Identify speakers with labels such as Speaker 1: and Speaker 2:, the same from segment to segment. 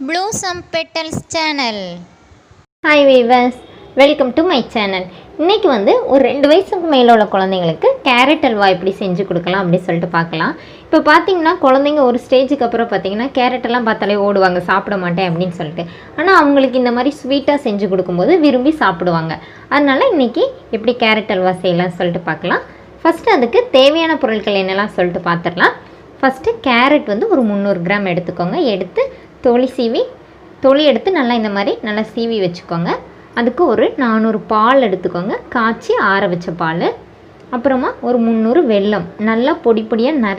Speaker 1: Blossompettals channel.
Speaker 2: Hi viewers, welcome to my channel. இன்னைக்கு ஒரு 2 வயசுக்கு மேல உள்ள குழந்தைகளுக்கு கேரட் அல்வா எப்படி செஞ்சு கொடுக்கலாம் அப்படி சொல்லிட்டு பார்க்கலாம். இப்போ பாத்தீங்கன்னா குழந்தைங்க ஒரு ஸ்டேஜுக்கு அப்புறம் பாத்தீங்கன்னா கேரட் எல்லாம் பார்த்தாலே ஓடுவாங்க, சாப்பிட மாட்டேன் அப்படின்னு சொல்லிட்டு. ஆனா அவங்களுக்கு இந்த மாதிரி ஸ்வீட்டா செஞ்சு கொடுக்கும்போது விரும்பி சாப்பிடுவாங்க. அதனால இன்னைக்கு எப்படி கேரட் அல்வா செய்யலாம் சொல்லிட்டு பார்க்கலாம். ஃபர்ஸ்ட் அதுக்கு தேவையான பொருட்கள் என்னெல்லாம் சொல்லிட்டு பார்த்துடலாம். ஃபர்ஸ்ட் கேரட் ஒரு 300 கிராம் எடுத்துக்கோங்க. எடுத்து தொளி எடுத்து நல்லா இந்த மாதிரி நல்லா சீவி வச்சுக்கோங்க. அதுக்கு ஒரு 400 பால் எடுத்துக்கோங்க, காய்ச்சி ஆற வச்ச பால். அப்புறமா ஒரு 300 வெல்லம் நல்லா பொடியாக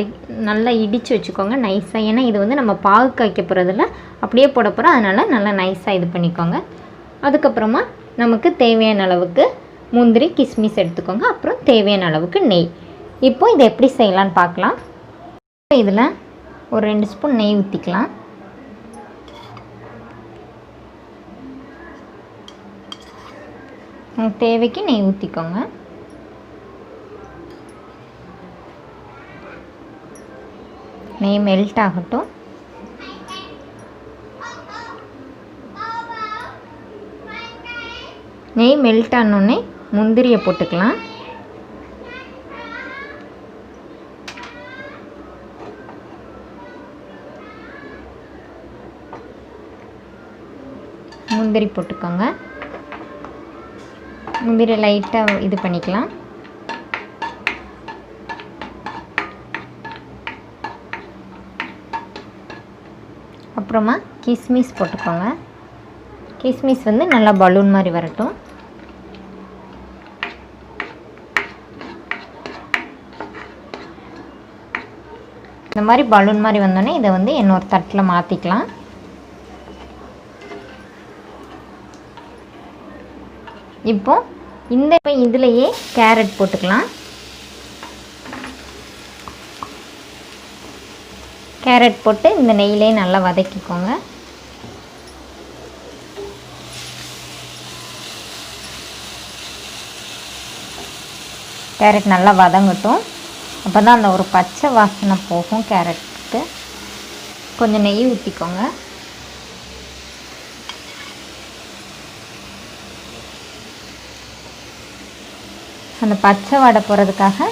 Speaker 2: நல்லா இடித்து வச்சுக்கோங்க நைஸாக. ஏன்னா இது நம்ம பாகு காய்க்க போகிறதில்ல, அப்படியே போட போகிறோம், அதனால் நல்லா நைஸாக இது பண்ணிக்கோங்க. அதுக்கப்புறமா நமக்கு தேவையான அளவுக்கு முந்திரி கிஸ்மிஸ் எடுத்துக்கோங்க. அப்புறம் தேவையான அளவுக்கு நெய். இப்போ இதை எப்படி செய்யலான்னு பார்க்கலாம். இதில் ஒரு 2 ஸ்பூன் நெய் ஊற்றிக்கலாம். தேவைக்கு நெய் ஊற்றிக்கோங்க. நெய் மெல்ட் ஆகட்டும். நெய் மெல்ட் ஆனோடனே முந்திரியை போட்டுக்கலாம். முந்திரி போட்டுக்கோங்க. முந்திரி லைட்டாக இது பண்ணிக்கலாம். அப்புறமா கிஸ்மிஸ் போட்டுக்கோங்க. கிஸ்மிஸ் நல்லா பலூன் மாதிரி வரட்டும். இந்த மாதிரி பலூன் மாதிரி வந்தோடனே இதை இன்னொரு தட்டில் மாற்றிக்கலாம். இப்போ இதுலேயே கேரட் போட்டுக்கலாம். கேரட் போட்டு இந்த நெய்யிலே நல்லா வதக்கிக்கோங்க. கேரட் நல்லா வதங்கட்டும். அப்போ தான் அந்த ஒரு பச்சை வாசனை போகும் கேரட்டுக்கு. கொஞ்சம் நெய் ஊற்றிக்கோங்க. அந்த பச்சை வடை போகிறதுக்காக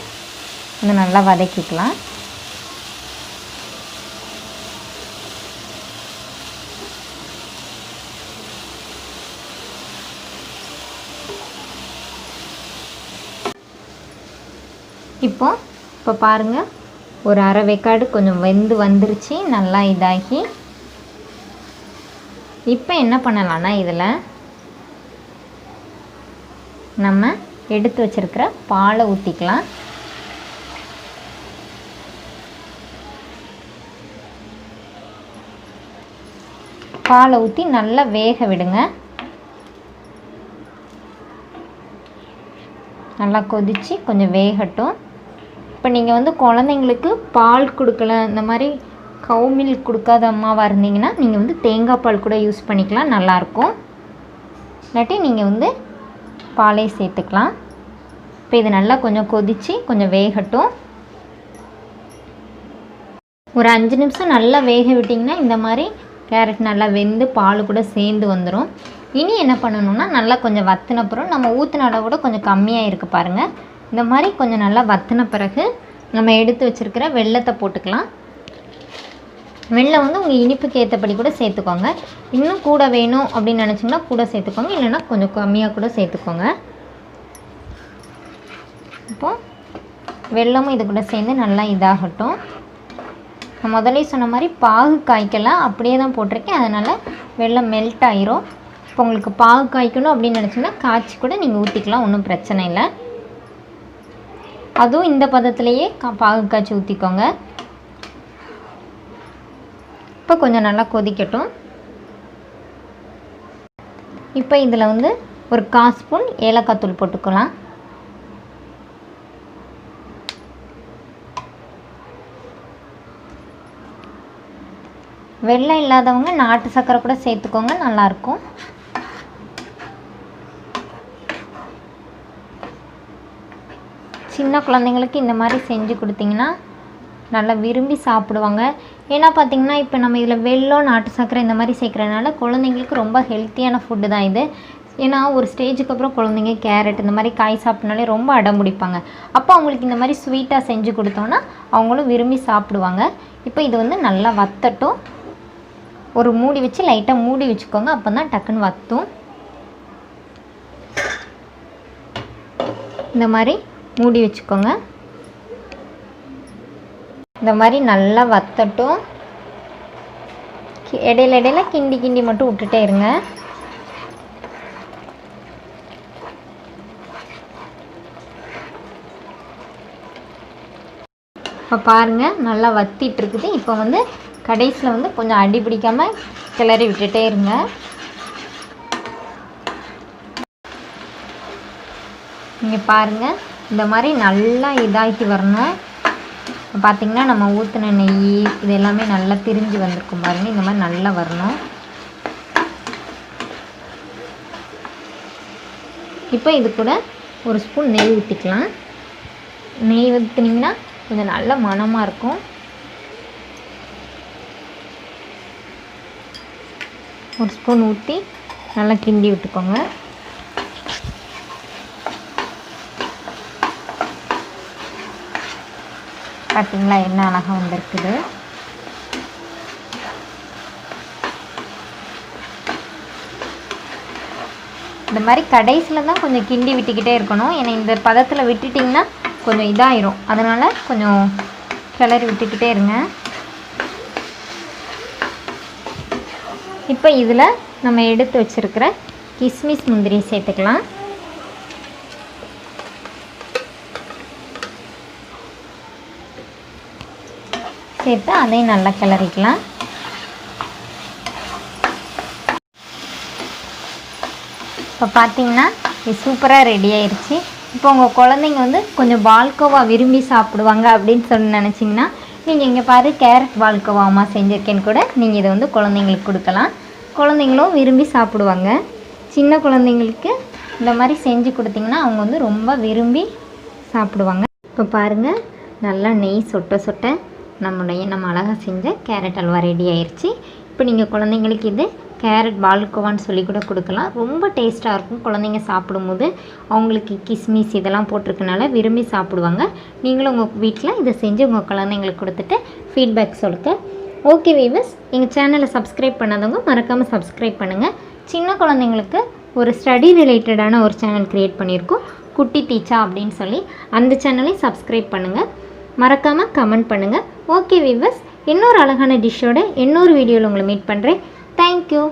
Speaker 2: கொஞ்சம் நல்லா வதக்கிக்கலாம். இப்போ பாருங்கள், ஒரு அரை வேக்காடு கொஞ்சம் வெந்து வந்துருச்சு, நல்லா இதாகி. இப்போ என்ன பண்ணலான்னா இதில் நம்ம எடுத்து வச்சிருக்கிற பாலை ஊற்றிக்கலாம். பாலை ஊற்றி நல்லா வேக விடுங்க. நல்லா கொதித்து கொஞ்சம் வேகட்டும். இப்போ நீங்கள் குழந்தைங்களுக்கு பால் கொடுக்கல, இந்த மாதிரி கவு மில்க் கொடுக்காத அம்மாவாக இருந்தீங்கன்னா நீங்கள் தேங்காய் பால் கூட யூஸ் பண்ணிக்கலாம், நல்லாயிருக்கும். இல்லாட்டி நீங்கள் பாலே சேர்த்துக்கலாம். இப்போ இது நல்லா கொஞ்சம் கொதித்து கொஞ்சம் வேகட்டும். ஒரு 5 நிமிஷம் நல்லா வேக விட்டிங்கன்னா இந்த மாதிரி கேரட் நல்லா வெந்து பால் கூட சேர்ந்து வந்துடும். இனி என்ன பண்ணணும்னா நல்லா கொஞ்சம் வற்றினப்புறம் நம்ம ஊற்றின அளவு கூட கொஞ்சம் கம்மியாக இருக்குது பாருங்கள். இந்த மாதிரி கொஞ்சம் நல்லா வற்றின பிறகு நம்ம எடுத்து வச்சுருக்கிற வெல்லத்தை போட்டுக்கலாம். வெல்லம் உங்கள் இனிப்புக்கு ஏற்றபடி கூட சேர்த்துக்கோங்க. இன்னும் கூட வேணும் அப்படின்னு நினச்சிங்கன்னா கூட சேர்த்துக்கோங்க, இல்லைன்னா கொஞ்சம் கம்மியாக கூட சேர்த்துக்கோங்க. இப்போது வெல்லமும் இது கூட சேர்ந்து நல்லா இதாகட்டும். நான் முதலே சொன்ன மாதிரி பாகு காய்க்கலாம், அப்படியே தான் போட்டிருக்கேன், அதனால் வெல்லம் மெல்ட் ஆயிரும். இப்போ உங்களுக்கு பாகு காய்க்கணும் அப்படின்னு நினச்சிங்கன்னா காய்ச்சி கூட நீங்கள் ஊற்றிக்கலாம், ஒன்றும் பிரச்சனை இல்லை. அதுவும் இந்த பதத்துலேயே பாகு காய்ச்சி ஊற்றிக்கோங்க. இப்போ கொஞ்சம் நல்லா கொதிக்கட்டும். இப்போ இதில் ஒரு 1/4 ஸ்பூன் ஏலக்காய் தூள் போட்டுக்கலாம். வெல்லம் இல்லாதவங்க நாட்டு சர்க்கரை கூட சேர்த்துக்கோங்க, நல்லாயிருக்கும். சின்ன குழந்தைங்களுக்கு இந்த மாதிரி செஞ்சு கொடுத்தீங்கன்னா நல்லா விரும்பி சாப்பிடுவாங்க. ஏன்னா பார்த்திங்கன்னா இப்போ நம்ம இதில் வெல்லம் நாட்டு சர்க்கரை இந்த மாதிரி சேர்க்குறதுனால குழந்தைங்களுக்கு ரொம்ப ஹெல்த்தியான ஃபுட்டு தான் இது. ஏன்னா ஒரு ஸ்டேஜுக்கு அப்புறம் குழந்தைங்க கேரட் இந்த மாதிரி காய் சாப்பிட்னாலே ரொம்ப அடம் பிடிப்பாங்க. அப்போ அவங்களுக்கு இந்த மாதிரி ஸ்வீட்டாக செஞ்சு கொடுத்தோன்னா அவங்களும் விரும்பி சாப்பிடுவாங்க. இப்போ இது வந்து நல்லா வத்தட்டும். ஒரு மூடி வச்சு லைட்டாக மூடி வச்சுக்கோங்க, அப்போ தான் டக்குன்னு வற்றும். இந்த மாதிரி மூடி வச்சுக்கோங்க. இந்த மாதிரி நல்லா வத்தட்டும். இடையில இடையில கிண்டி கிண்டி மட்டும் விட்டுட்டே இருங்க. இப்போ பாருங்கள் நல்லா வத்திட்டு இருக்குது. இப்போ வந்து கடைசியில் வந்து கொஞ்சம் அடி பிடிக்காமல் கிளறி விட்டுட்டே இருங்க. நீங்கள் பாருங்கள் இந்த மாதிரி நல்லா இதாக்கி வரணும். பார்த்திங்கன்னா நம்ம ஊற்றின நெய் இது எல்லாமே நல்லா திரிஞ்சு வந்திருக்கும் பாருங்கள். இந்த மாதிரி நல்லா வரணும். இப்போ இது கூட ஒரு ஸ்பூன் நெய் ஊற்றிக்கலாம். நெய் ஊற்றினீங்கன்னா கொஞ்சம் நல்ல மணமாக இருக்கும். ஒரு ஸ்பூன் ஊற்றி நல்லா கிண்டி விட்டுக்கோங்க. பார்த்தீங்களா என்ன அழகாக வந்திருக்குது. இந்த மாதிரி கடைசியில் தான் கொஞ்சம் கிண்டி விட்டுக்கிட்டே இருக்கணும். ஏன்னா இந்த பதத்தில் விட்டுட்டிங்கன்னா கொஞ்சம் இதாயிரும். அதனால் கொஞ்சம் கிளறி விட்டுக்கிட்டே இருங்க. இப்போ இதில் நம்ம எடுத்து வச்சுருக்கிற கிஸ்மிஸ் முந்திரி சேர்த்துக்கலாம். சேர்த்து அதையும் நல்லா கிளறிக்கலாம். இப்போ பார்த்தீங்கன்னா இது சூப்பராக ரெடி ஆயிடுச்சு. இப்போ உங்கள் குழந்தைங்க வந்து கொஞ்சம் பால்கோவா விரும்பி சாப்பிடுவாங்க அப்படின்னு சொல்லி நினச்சிங்கன்னா நீங்கள் இங்கே பாரு கேரட் பால்கோவா அம்மா செஞ்சுருக்கேன்னு கூட நீங்கள் இதை வந்து குழந்தைங்களுக்கு கொடுக்கலாம். குழந்தைங்களும் விரும்பி சாப்பிடுவாங்க. சின்ன குழந்தைங்களுக்கு இந்த மாதிரி செஞ்சு கொடுத்திங்கன்னா அவங்க வந்து ரொம்ப விரும்பி சாப்பிடுவாங்க. இப்போ பாருங்கள் நல்லா நெய் சொட்ட சொட்ட நம்ம அழகாக செஞ்ச கேரட் அல்வா ரெடி ஆயிடுச்சு. இப்போ நீங்கள் குழந்தைங்களுக்கு இது கேரட் பால்கோவான்னு சொல்லி கூட கொடுக்கலாம். ரொம்ப டேஸ்ட்டாக இருக்கும். குழந்தைங்க சாப்பிடும்போது அவங்களுக்கு கிஸ்மிஸ் இதெல்லாம் போட்டிருக்கனால விரும்பி சாப்பிடுவாங்க. நீங்களும் உங்கள் வீட்டில் இதை செஞ்சு உங்கள் குழந்தைங்களுக்கு கொடுத்துட்டு ஃபீட்பேக் சொல்லுங்கள். ஓகே வீவர்ஸ், எங்கள் சேனலை சப்ஸ்கிரைப் பண்ணாதவங்க மறக்காமல் சப்ஸ்கிரைப் பண்ணுங்கள். சின்ன குழந்தைங்களுக்கு ஒரு ஸ்டடி ரிலேட்டடான ஒரு சேனல் க்ரியேட் பண்ணியிருக்கோம், குட்டி டீச்சா அப்படின்னு சொல்லி. அந்த சேனலையும் சப்ஸ்கிரைப் பண்ணுங்கள். மறக்காமல் கமெண்ட் பண்ணுங்கள். ஓகே வீவர்ஸ், இன்னொரு அழகான டிஷ்ஷோட இன்னொரு வீடியோவில் உங்களை மீட் பண்ணுறேன். தேங்க்யூ.